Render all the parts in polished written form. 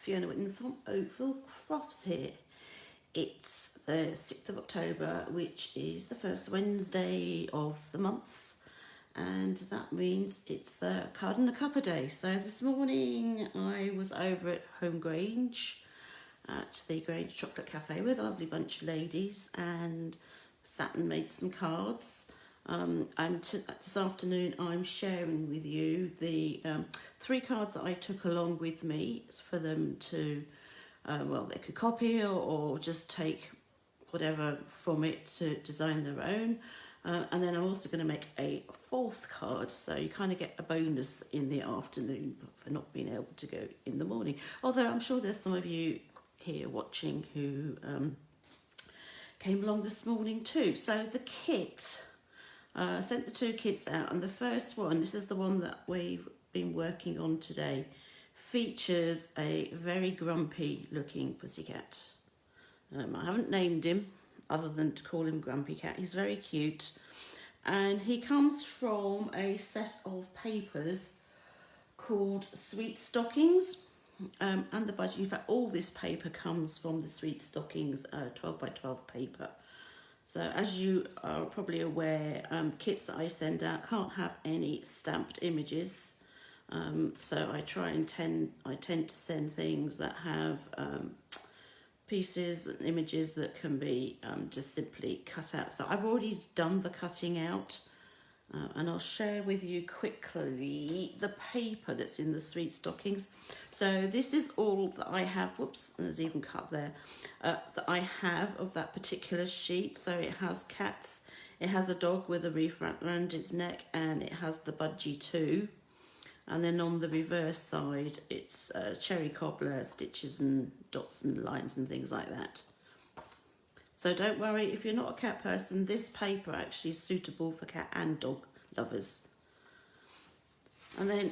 Fiona Whitten from Oakville Crofts here. It's the 6th of October, which is the first Wednesday of the month, and that means it's Card A Cuppa day. So this morning I was over at Home Grange at the Grange Chocolate Cafe with a lovely bunch of ladies and sat and made some cards. This afternoon I'm sharing with you the 3 cards that I took along with me for them to, they could copy or just take whatever from it to design their own. And then I'm also going to make a 4th card, so you kind of get a bonus in the afternoon for not being able to go in the morning. Although I'm sure there's some of you here watching who came along this morning too. So the kit, I sent the 2 kits out, and the first one, this is the one that we've been working on today, features a very grumpy looking pussycat. I haven't named him other than to call him Grumpy Cat. He's very cute, and he comes from a set of papers called Sweet Stockings, and the budgie. In fact, all this paper comes from the Sweet Stockings 12 by 12 paper. So as you are probably aware, kits that I send out can't have any stamped images. So I tend to send things that have pieces and images that can be just simply cut out. So I've already done the cutting out, and I'll share with you quickly the paper that's in the Sweet Stockings. So this is all that I have. Whoops, there's even cut there. That I have of that particular sheet. So it has cats, it has a dog with a wreath around its neck, and it has the budgie too. And then on the reverse side, it's cherry cobbler, stitches and dots and lines and things like that. So don't worry, if you're not a cat person, this paper actually is suitable for cat and dog lovers. And then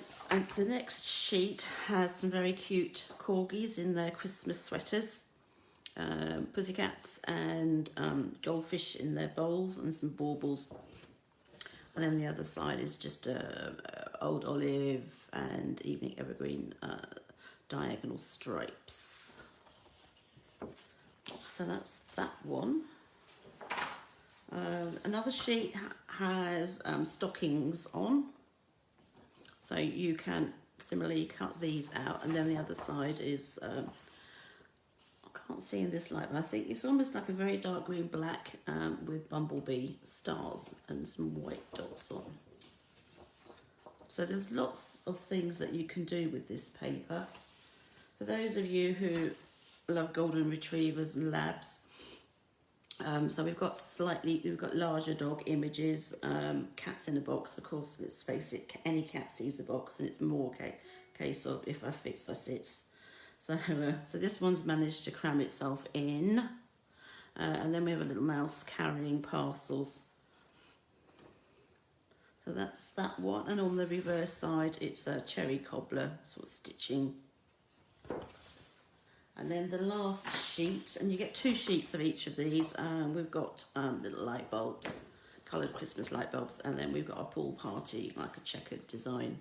the next sheet has some very cute corgis in their Christmas sweaters, pussycats and goldfish in their bowls, and some baubles. And then the other side is just old olive and evening evergreen diagonal stripes. So that's that one. Another sheet has stockings on, so you can similarly cut these out. And then the other side is, I can't see in this light, but I think it's almost like a very dark green black with bumblebee stars and some white dots on. So there's lots of things that you can do with this paper. For those of you who love golden retrievers and labs, so we've got larger dog images, cats in a box. Of course, let's face it, any cat sees the box, and it's more case of if I fits, I sits. So this one's managed to cram itself in, and then we have a little mouse carrying parcels. So that's that one, and on the reverse side it's a cherry cobbler sort of stitching. And then the last sheet, and you get 2 sheets of each of these. We've got little light bulbs, coloured Christmas light bulbs, and then we've got a pool party, like a checkered design.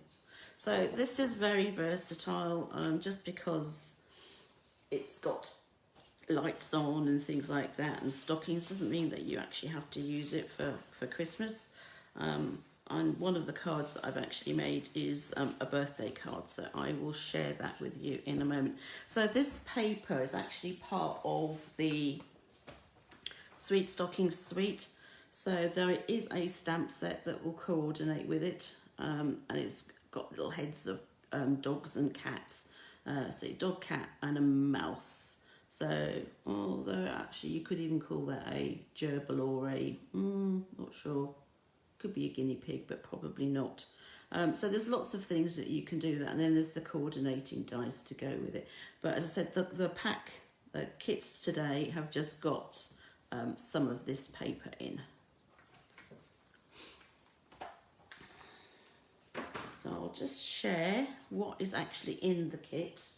So this is very versatile, just because it's got lights on and things like that, and stockings doesn't mean that you actually have to use it for Christmas. And one of the cards that I've actually made is a birthday card, so I will share that with you in a moment. So this paper is actually part of the Sweet Stockings suite. So there is a stamp set that will coordinate with it, and it's got little heads of dogs and cats, so a dog, cat and a mouse. So although actually you could even call that a gerbil or a, not sure, could be a guinea pig, but probably not. So there's lots of things that you can do that, and then there's the coordinating dies to go with it. But as I said, the kits today have just got some of this paper in. So I'll just share what is actually in the kit.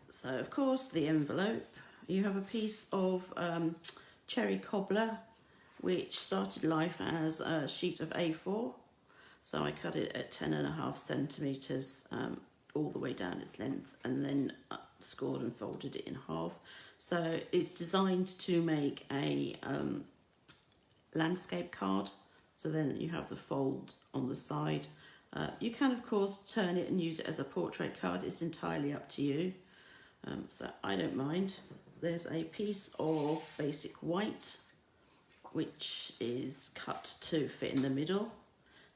So of course the envelope, you have a piece of cherry cobbler, which started life as a sheet of A4. So I cut it at 10.5 centimetres all the way down its length, and then scored and folded it in half. So it's designed to make a landscape card, so then you have the fold on the side. You can of course turn it and use it as a portrait card, it's entirely up to you. So I don't mind. There's a piece of basic white which is cut to fit in the middle.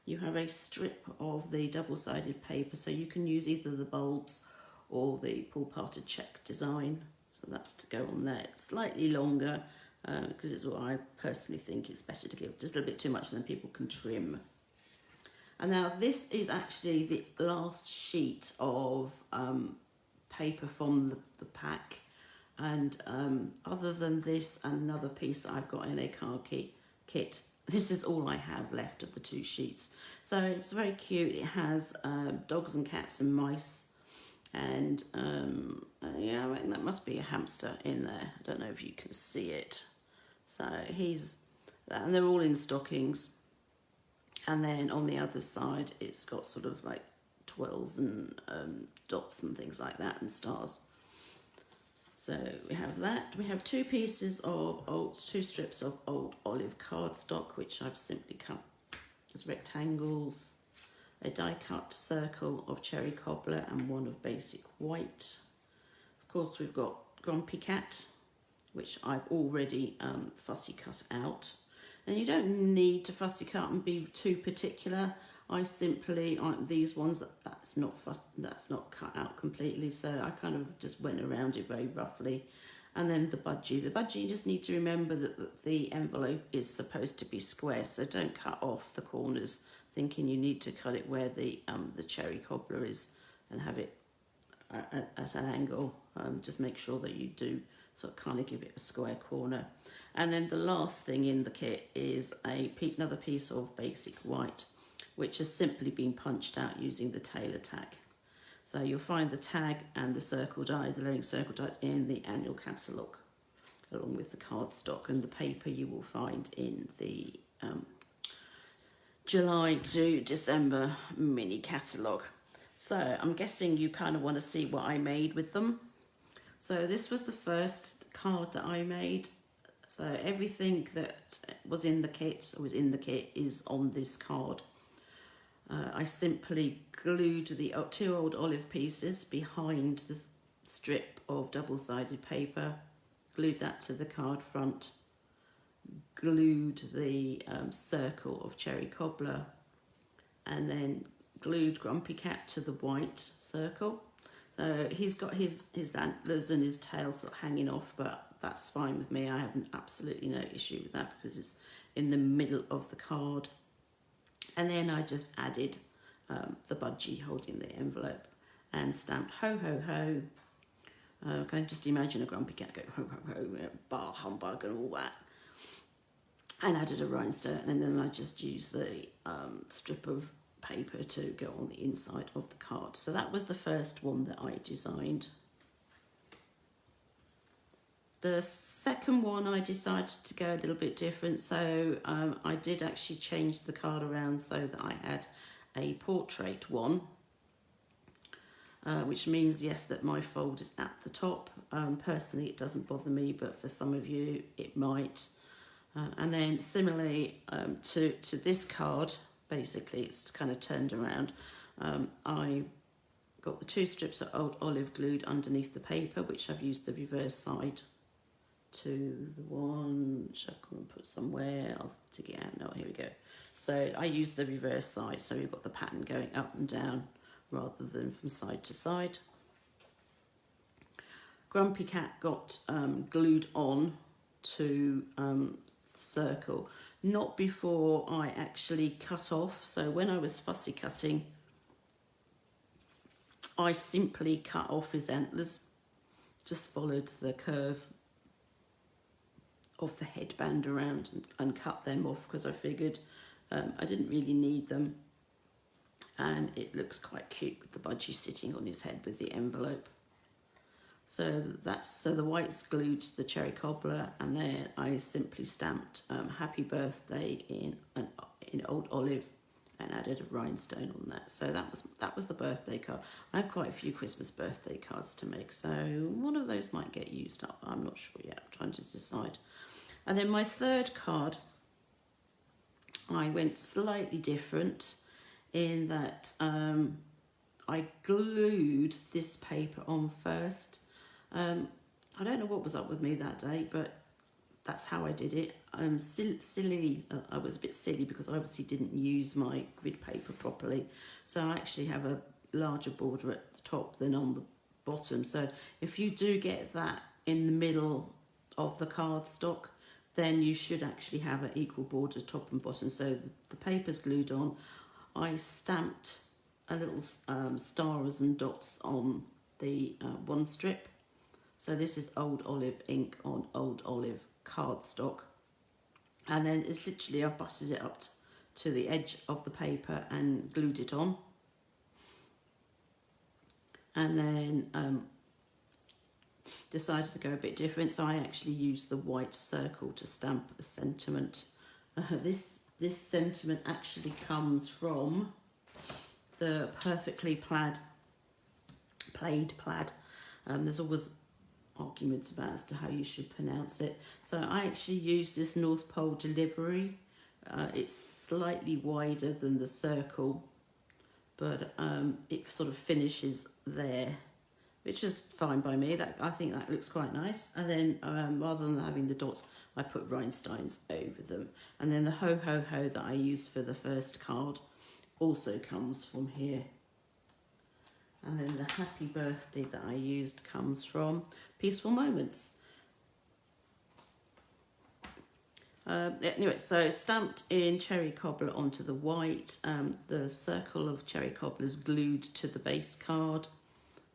You have a strip of the double-sided paper, so you can use either the bulbs or the pull-parted check design. So that's to go on there. It's slightly longer because it's what I personally think it's better to give just a little bit too much, and then people can trim. And now this is actually the last sheet of paper from the pack. And other than this and another piece that I've got in a card kit, this is all I have left of the 2 sheets. So it's very cute. It has dogs and cats and mice, and yeah, I reckon that must be a hamster in there. I don't know if you can see it. So and they're all in stockings. And then on the other side, it's got sort of like twirls and dots and things like that, and stars. So we have that. We have 2 strips of old olive cardstock, which I've simply cut as rectangles, a die cut circle of cherry cobbler, and one of basic white. Of course, we've got Grumpy Cat, which I've already fussy cut out. And you don't need to fussy cut and be too particular. I simply, these ones, that's not cut out completely, so I kind of just went around it very roughly. And then the budgie. The budgie, you just need to remember that the envelope is supposed to be square, so don't cut off the corners thinking you need to cut it where the cherry cobbler is and have it at an angle. Just make sure that you do sort of kind of give it a square corner. And then the last thing in the kit is another piece of basic white, which has simply been punched out using the tailor tag. So you'll find the tag and the circle die, the learning circle dies, in the annual catalogue, along with the cardstock, and the paper you will find in the July to December mini catalogue. So I'm guessing you kind of want to see what I made with them. So this was the first card that I made. So everything that was in the kit is on this card. I simply glued the 2 old olive pieces behind the strip of double-sided paper, glued that to the card front, glued the circle of cherry cobbler, and then glued Grumpy Cat to the white circle. So he's got his antlers and his tail sort of hanging off, but that's fine with me. I have absolutely no issue with that because it's in the middle of the card. And then I just added the budgie holding the envelope and stamped ho ho ho. Can you just imagine a Grumpy Cat go ho ho ho, bar humbug and all that. And added a rhinestone, and then I just used the strip of paper to go on the inside of the card. So that was the first one that I designed. The second one I decided to go a little bit different, so I did actually change the card around so that I had a portrait one, which means, yes, that my fold is at the top. Personally, it doesn't bother me, but for some of you, it might. And then similarly to this card, basically it's kind of turned around. I got the 2 strips of old olive glued underneath the paper, which I've used the reverse side to the one which I've gone and put somewhere. I'll dig it out now. Here we go. So I used the reverse side, so we've got the pattern going up and down rather than from side to side. Grumpy Cat got glued on to circle, not before I actually cut off. So when I was fussy cutting, I simply cut off his antlers, just followed the curve of the headband around and cut them off because I figured I didn't really need them, and it looks quite cute with the budgie sitting on his head with the envelope. So the white's glued to the cherry cobbler, and then I simply stamped Happy Birthday in old olive and added a rhinestone on that. So that was the birthday card. I have quite a few Christmas birthday cards to make, so one of those might get used up. I'm not sure yet. I'm trying to decide. And then my third card, I went slightly different in that I glued this paper on first. I don't know what was up with me that day, but that's how I did it. I was a bit silly because I obviously didn't use my grid paper properly. So I actually have a larger border at the top than on the bottom. So if you do get that in the middle of the cardstock, then you should actually have an equal border top and bottom. So the paper's glued on. I stamped a little stars and dots on the one strip. So this is Old Olive ink on Old Olive cardstock. And then it's literally, I butted it up to the edge of the paper and glued it on. And then decided to go a bit different, so I actually used the white circle to stamp a sentiment. This sentiment actually comes from the Perfectly Plaid. There's always arguments about as to how you should pronounce it. So I actually used this North Pole delivery. It's slightly wider than the circle, but it sort of finishes there, which is fine by me. I think that looks quite nice. And then rather than having the dots, I put rhinestones over them. And then the ho ho ho that I used for the first card also comes from here. And then the happy birthday that I used comes from Peaceful Moments. Anyway, so stamped in cherry cobbler onto the white. The circle of cherry cobbler is glued to the base card.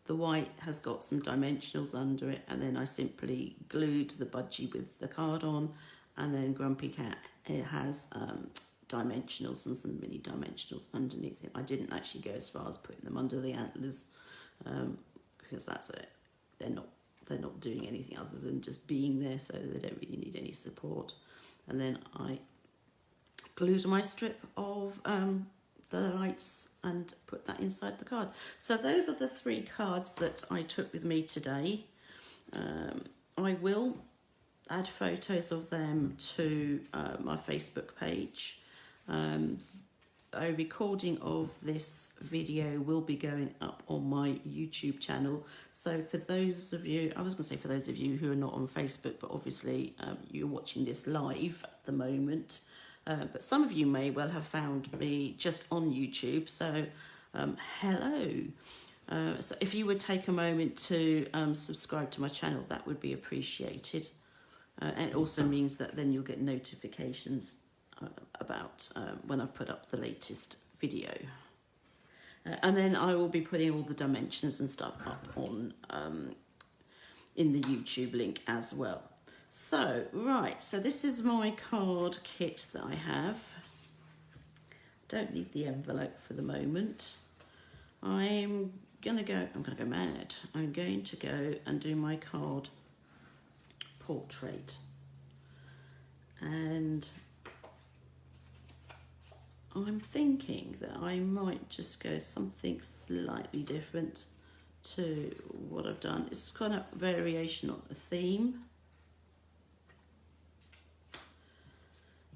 The white has got some dimensionals under it, and then I simply glued the budgie with the card on, and then Grumpy Cat, it has dimensionals and some mini dimensionals underneath it. I didn't actually go as far as putting them under the antlers because that's it. They're not doing anything other than just being there, so they don't really need any support. And then I glued my strip of the lights and put that inside the card. So those are the 3 cards that I took with me today. I will add photos of them to my Facebook page. A recording of this video will be going up on my YouTube channel. So for those of you, I was going to say for those of you who are not on Facebook, but obviously you're watching this live at the moment. But some of you may well have found me just on YouTube. So hello. So if you would take a moment to subscribe to my channel, that would be appreciated. And it also means that then you'll get notifications about when I've put up the latest video. And then I will be putting all the dimensions and stuff up on in the YouTube link as well. So, right, so this is my card kit that I have. Don't need the envelope for the moment. I'm gonna go mad. I'm going to go and do my card portrait. And I'm thinking that I might just go something slightly different to what I've done. It's kind of variation on the theme.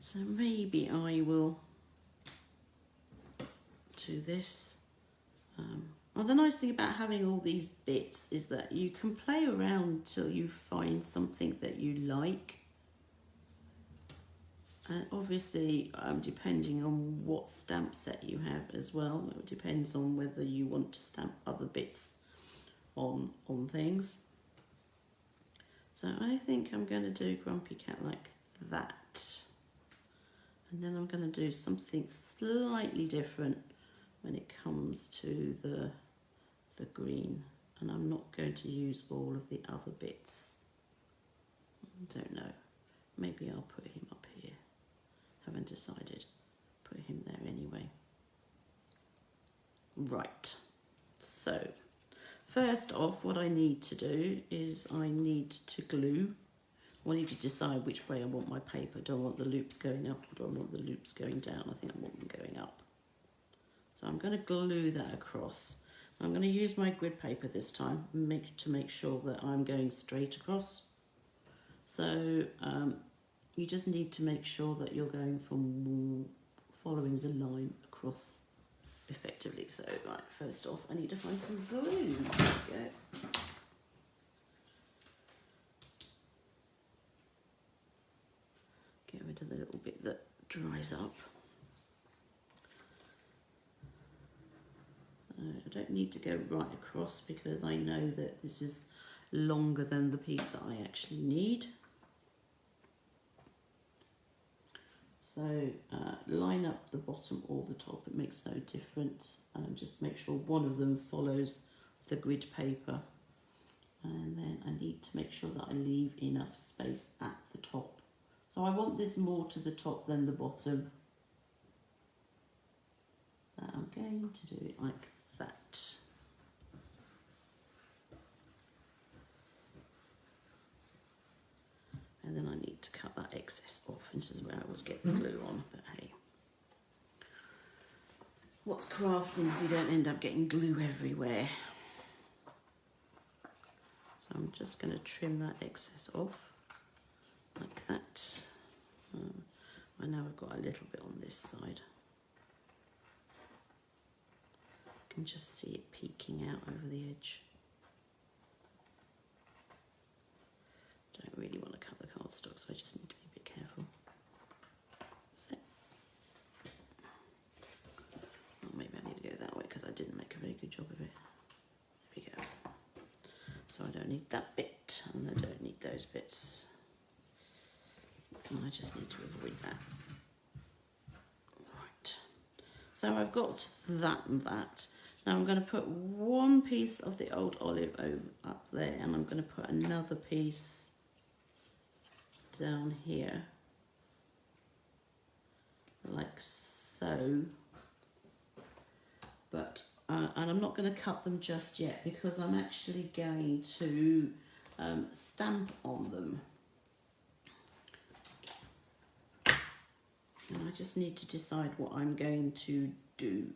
So maybe I will do this. Well, the nice thing about having all these bits is that you can play around till you find something that you like. And obviously, depending on what stamp set you have as well, it depends on whether you want to stamp other bits on things. So I think I'm going to do Grumpy Cat like that. And then I'm going to do something slightly different when it comes to the green. And I'm not going to use all of the other bits. I don't know. Maybe I'll put him up here. Haven't decided. Put him there anyway. Right. So, first off, what I need to do is I need to glue. I need to decide which way I want my paper. Do I want the loops going up or do I want the loops going down? I think I want them going up. I'm going to glue that across. I'm going to use my grid paper this time to make sure that I'm going straight across. So you just need to make sure that you're going from following the line across effectively. So right, first off I need to find some glue. There we go. Get rid of the little bit that dries up. I don't need to go right across because I know that this is longer than the piece that I actually need. So line up the bottom or the top, it makes no difference. Just make sure one of them follows the grid paper. And then I need to make sure that I leave enough space at the top. So I want this more to the top than the bottom. So I'm going to do it like that. And then I need to cut that excess off, and this is where I was getting the glue on, but hey. What's crafting if you don't end up getting glue everywhere? So I'm just going to trim that excess off, like that. I know I've got a little bit on this side. You can just see it peeking out over the edge. Don't really want to cut the cardstock, so I just need to be a bit careful. That's it. Well, maybe I need to go that way because I didn't make a very good job of it. There we go. So I don't need that bit, and I don't need those bits. And I just need to avoid that. Right. So I've got that and that. Now I'm going to put one piece of the old olive up there, and I'm going to put another piece down here, like so. But and I'm not going to cut them just yet because I'm actually going to stamp on them. And I just need to decide what I'm going to do.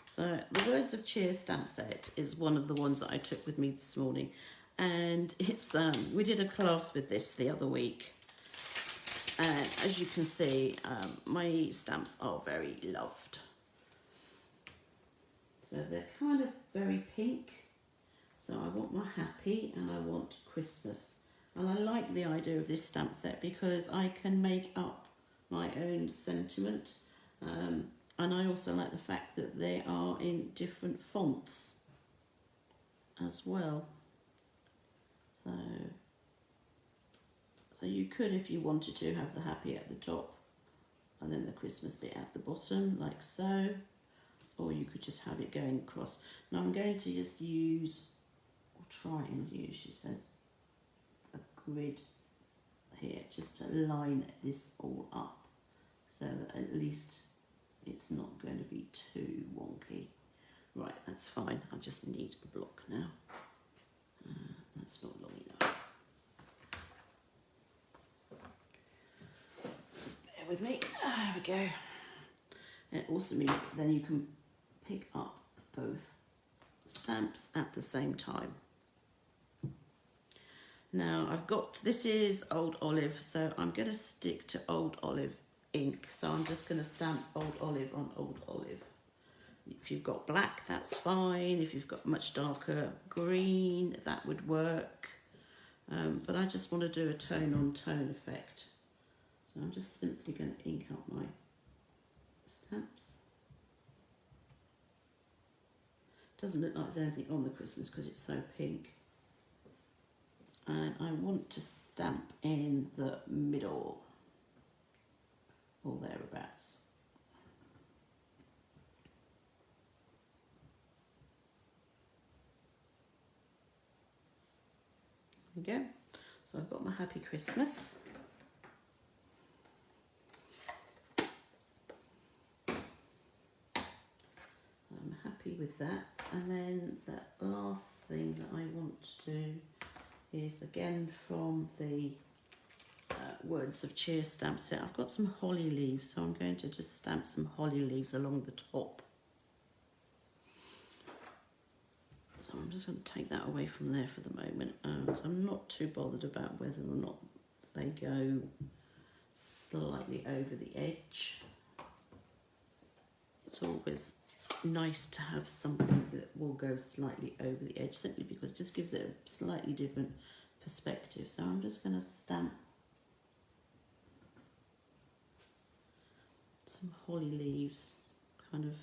So the Words of Cheer stamp set is one of the ones that I took with me this morning, and it's we did a class with this the other week, and as you can see my stamps are very loved. So they're kind of very pink. So I want my happy and I want Christmas. And I like the idea of this stamp set because I can make up my own sentiment. And I also like the fact that they are in different fonts as well. So you could, if you wanted to, have the happy at the top and then the Christmas bit at the bottom, like so. Or you could just have it going across. Now I'm going to just use, or try and use, she says, a grid here just to line this all up so that at least it's not going to be too wonky. Right, that's fine. I just need a block now. That's not long enough. Just bear with me. There we go. And it also means that then you can pick up both stamps at the same time. Now I've got, this is Old Olive, so I'm going to stick to Old Olive ink. So I'm just going to stamp Old Olive on Old Olive. If you've got black, that's fine. If you've got much darker green, that would work. But I just want to do a tone on tone effect. So I'm just simply going to ink up my stamps. Doesn't look like there's anything on the Christmas because it's so pink. And I want to stamp in the middle, or thereabouts. There we go. So I've got my Happy Christmas. I'm happy with that. And then the last thing that I want to do is again from the Words of Cheer stamp set. I've got some holly leaves, so I'm going to just stamp some holly leaves along the top. So I'm just going to take that away from there for the moment, because I'm not too bothered about whether or not they go slightly over the edge. It's always nice to have something that will go slightly over the edge, simply because it just gives it a slightly different perspective. So I'm just going to stamp some holly leaves, kind of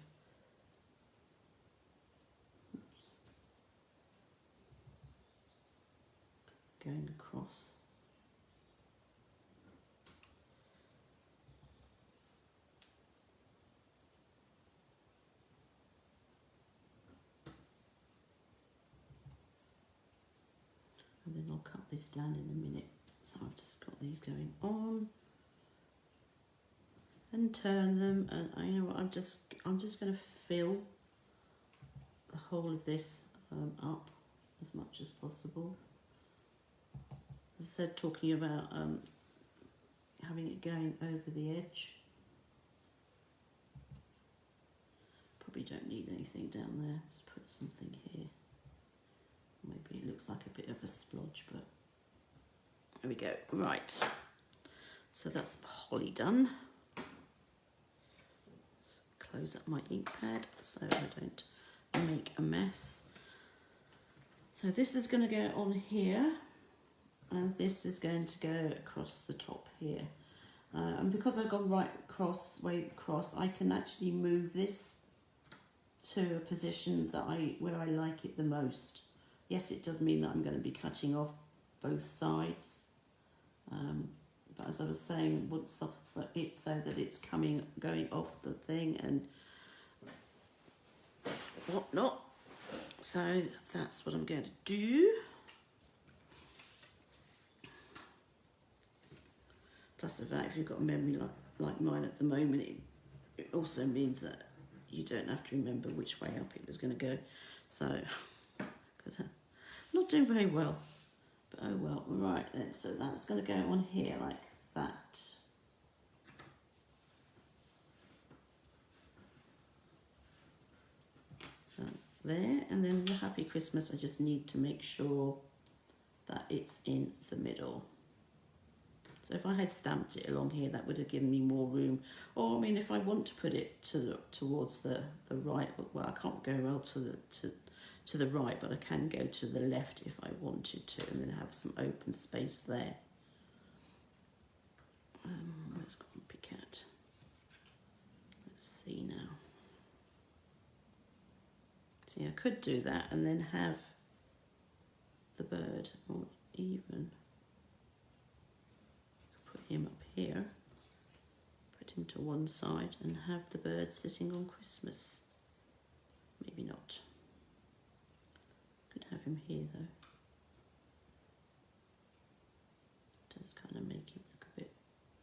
going across. And then I'll cut this down in a minute. So I've just got these going on and turn them, and you know what, I'm just going to fill the whole of this up as much as possible. As I said, talking about having it going over the edge. Probably don't need anything down there. Just put something here. Maybe it looks like a bit of a splodge, but there we go. Right. So that's the holly done. Let's close up my ink pad so I don't make a mess. So this is going to go on here, and this is going to go across the top here. And because I've gone right way across, I can actually move this to a position that where I like it the most. Yes, it does mean that I'm going to be cutting off both sides, but as I was saying, once it so that it's going off the thing and whatnot. So that's what I'm going to do. Plus the fact, if you've got a memory like mine at the moment, it also means that you don't have to remember which way up it was going to go. So, because I'm not doing very well, but oh well. Right then, so that's going to go on here like that. So that's there, and then the Happy Christmas, I just need to make sure that it's in the middle. So if I had stamped it along here, that would have given me more room. Or I mean, if I want to put it towards the right, well, I can't go well to the right, but I can go to the left if I wanted to, and then have some open space there. Where's Grumpy Cat? Let's see now. See, I could do that and then have the bird, or even put him up here, put him to one side, and have the bird sitting on Christmas. Maybe not. Could have him here though. Does kind of make him look a bit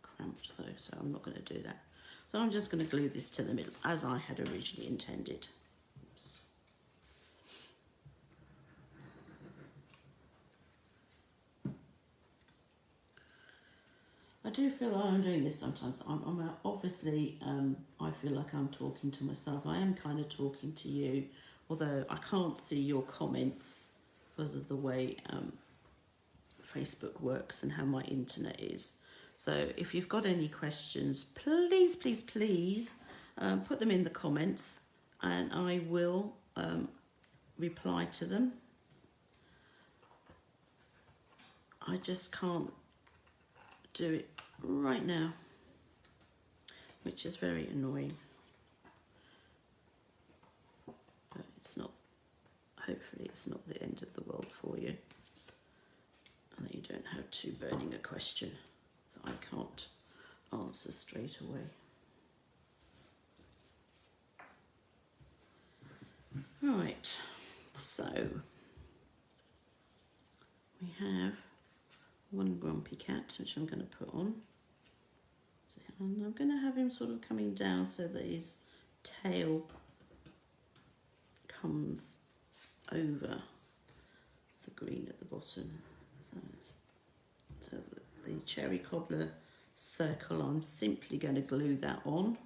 cramped though, so I'm not going to do that. So I'm just going to glue this to the middle as I had originally intended. Oops. I do feel like I'm doing this sometimes. I'm obviously, I feel like I'm talking to myself. I am kind of talking to you, although I can't see your comments because of the way Facebook works and how my internet is. So if you've got any questions, please, please, please put them in the comments, and I will reply to them. I just can't do it right now, which is very annoying, but it's not, hopefully it's not the end of the world for you, and that you don't have too burning a question that I can't answer straight away. Right, so we have one Grumpy Cat, which I'm going to put on, and I'm going to have him sort of coming down so that his tail comes over the green at the bottom cherry cobbler circle, I'm simply going to glue that on.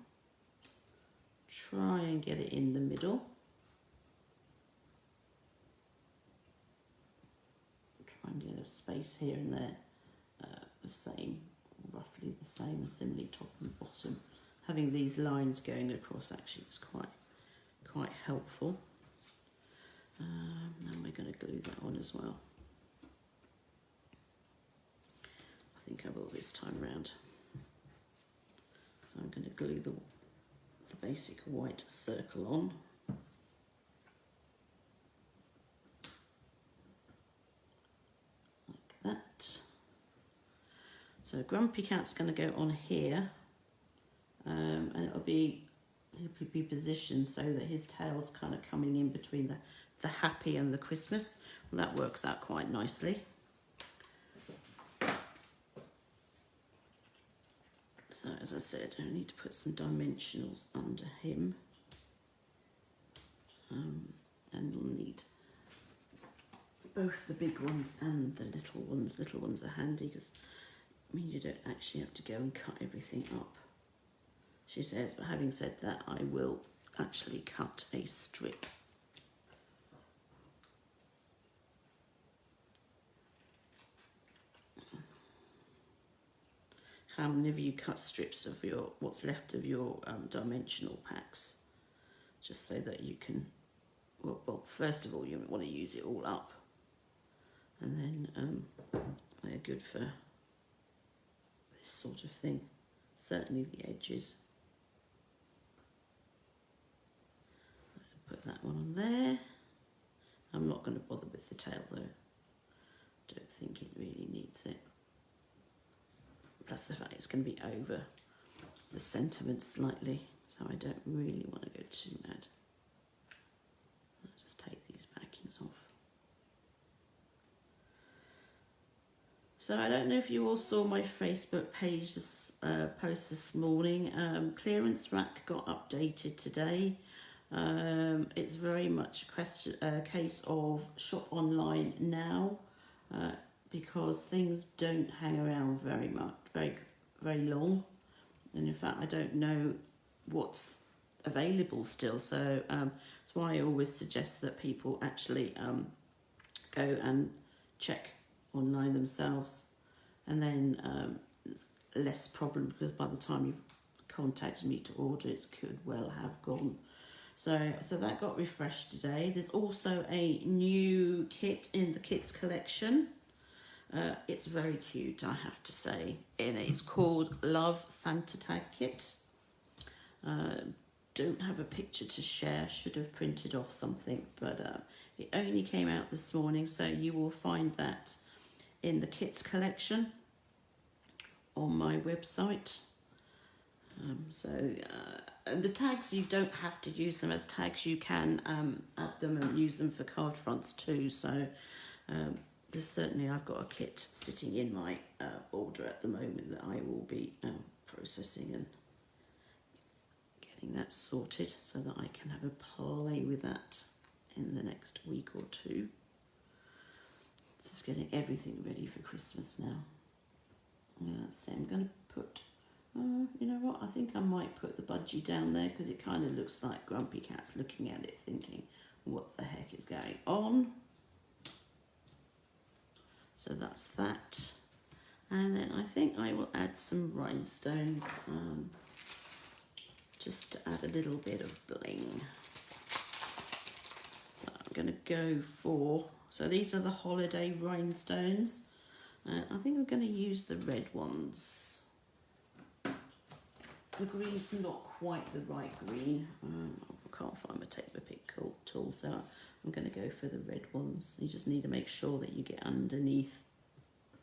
Try and get it in the middle. Try and get a space here and there, the same, roughly the same, similarly top and bottom. Having these lines going across actually is quite helpful. Now we're going to glue that on as well. I think I will this time round. So I'm going to glue the basic white circle on. Like that. So Grumpy Cat's going to go on here, and he'll be positioned so that his tail's kind of coming in between the happy and the Christmas. Well, that works out quite nicely. So as I said, I need to put some dimensionals under him, and we'll need both the big ones and the little ones. Little ones are handy because you don't actually have to go and cut everything up, she says, but having said that, I will actually cut a strip. How many of you cut strips of what's left of your dimensional packs, just so that you can, well, first of all, you want to use it all up, and then they're good for this sort of thing, certainly the edges. Put that one on there. I'm not going to bother with the tail though, don't think it really needs it. Plus the fact it's going to be over the sentiment slightly, so I don't really want to go too mad. I'll just take these backings off. So I don't know if you all saw my Facebook page post this morning. Clearance rack got updated today. It's very much a case of shop online now, because things don't hang around very long, and in fact I don't know what's available still, so that's why I always suggest that people actually go and check online themselves, and then it's less problem, because by the time you've contacted me to order, it could well have gone. So that got refreshed today. There's also a new kit in the kits collection. It's very cute, I have to say. It's called Love Santa Tag Kit. Don't have a picture to share, should have printed off something, but it only came out this morning, so you will find that in the kits collection on my website. And the tags, you don't have to use them as tags, you can add them and use them for card fronts too, so certainly I've got a kit sitting in my order at the moment that I will be processing and getting that sorted so that I can have a play with that in the next week or two. Just getting everything ready for Christmas now. So I'm going to put, you know what, I think I might put the budgie down there, because it kind of looks like Grumpy Cat's looking at it thinking, what the heck is going on? So that's that. And then I think I will add some rhinestones, just to add a little bit of bling. So I'm going to go for, so these are the holiday rhinestones. I think I'm going to use the red ones. The green's not quite the right green. I can't find my take the pick tool, so I'm going to go for the red ones. You just need to make sure that you get underneath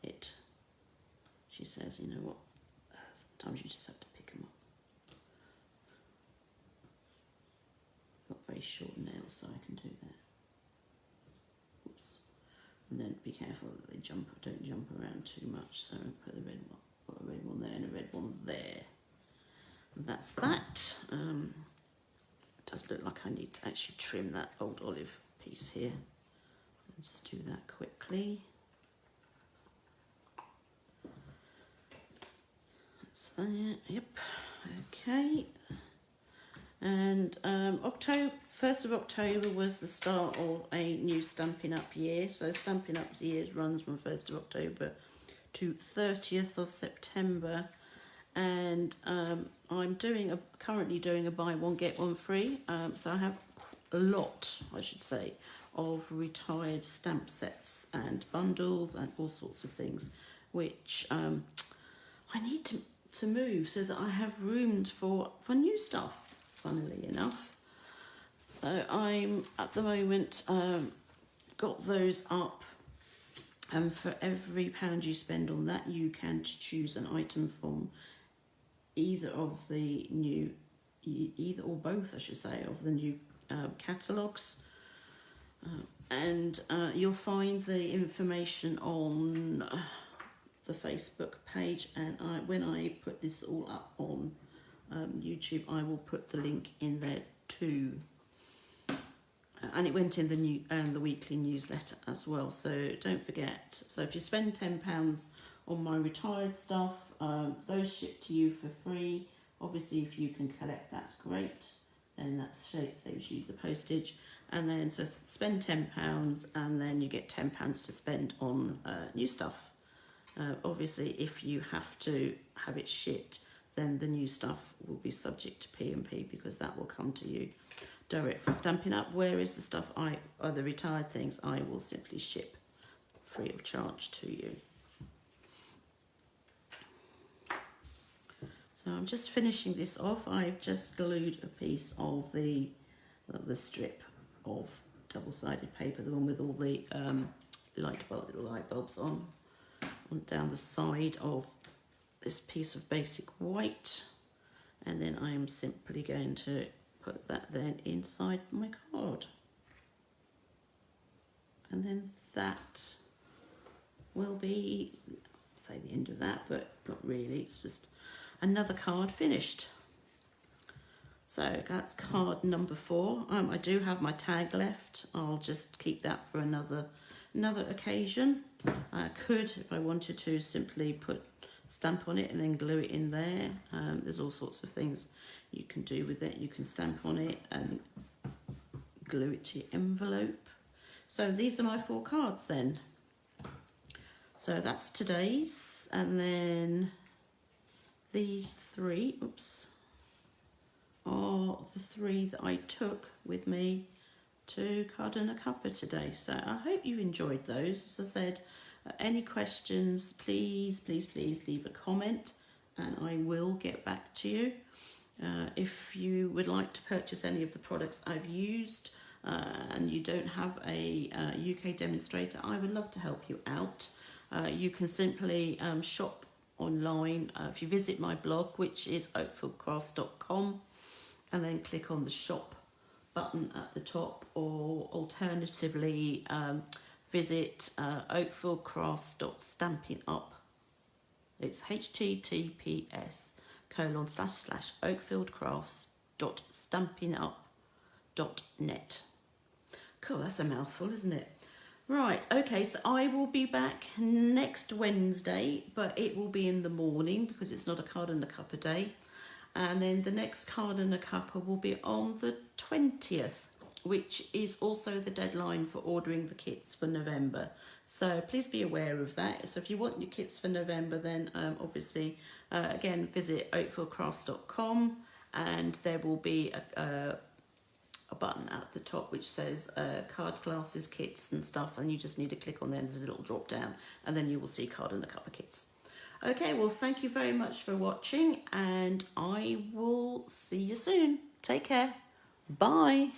it. She says, you know what, sometimes you just have to pick them up. I've got very short nails, so I can do that. Oops. And then be careful that they don't jump around too much, so put a red one there and a red one there. And that's that. It does look like I need to actually trim that old olive piece here. Let's do that quickly. Yep, okay. And October, 1st of October was the start of a new Stampin' Up year. So Stampin' Up year runs from 1st of October to 30th of September. And I'm currently doing a buy one get one free. So I have a lot, I should say, of retired stamp sets and bundles and all sorts of things, which I need to move so that I have room for new stuff, funnily enough. So I'm at the moment got those up, and for every £1 you spend on that, you can choose an item from either or both, I should say, of the new catalogues. And you'll find the information on the Facebook page, and when I put this all up on YouTube, I will put the link in there too. And it went in the weekly newsletter as well, so don't forget. So if you spend £10 on my retired stuff, those ship to you for free. Obviously, if you can collect, that's great, and that saves you the postage. And then so spend £10, and then you get £10 to spend on new stuff. Obviously, if you have to have it shipped, then the new stuff will be subject to P&P, because that will come to you direct from Stampin' Up. Whereas the stuff the retired things, I will simply ship free of charge to you. So I'm just finishing this off. I've just glued a piece of the strip of double-sided paper, the one with all the little light bulbs on down the side of this piece of basic white, and then I am simply going to put that then inside my card, and then that will be, say, the end of that, but not really. It's just another card finished. So that's card number 4. I do have my tag left. I'll just keep that for another occasion. I could, if I wanted to, simply put stamp on it and then glue it in there. There's all sorts of things you can do with it. You can stamp on it and glue it to your envelope. So these are my 4 cards then. So that's today's, and then these 3, are the 3 that I took with me to Card A Cuppa today. So I hope you've enjoyed those. As I said, any questions, please leave a comment and I will get back to you. If you would like to purchase any of the products I've used and you don't have a UK demonstrator, I would love to help you out. You can simply shop online. If you visit my blog, which is oakfieldcrafts.com, and then click on the shop button at the top, or alternatively visit oakfieldcrafts.stampinup. It's https://oakfieldcrafts.stampinup.net. Cool, that's a mouthful, isn't it? Right, okay, so I will be back next Wednesday, but it will be in the morning because it's not a Card A Cuppa day. And then the next Card A Cuppa will be on the 20th, which is also the deadline for ordering the kits for November. So please be aware of that. So if you want your kits for November, then obviously, again, visit oakfieldcrafts.com, and there will be a button at the top which says card classes, kits and stuff, and you just need to click on there. There's a little drop down, and then you will see Card A Cuppa kits. Okay, well, thank you very much for watching, and I will see you soon. Take care. Bye.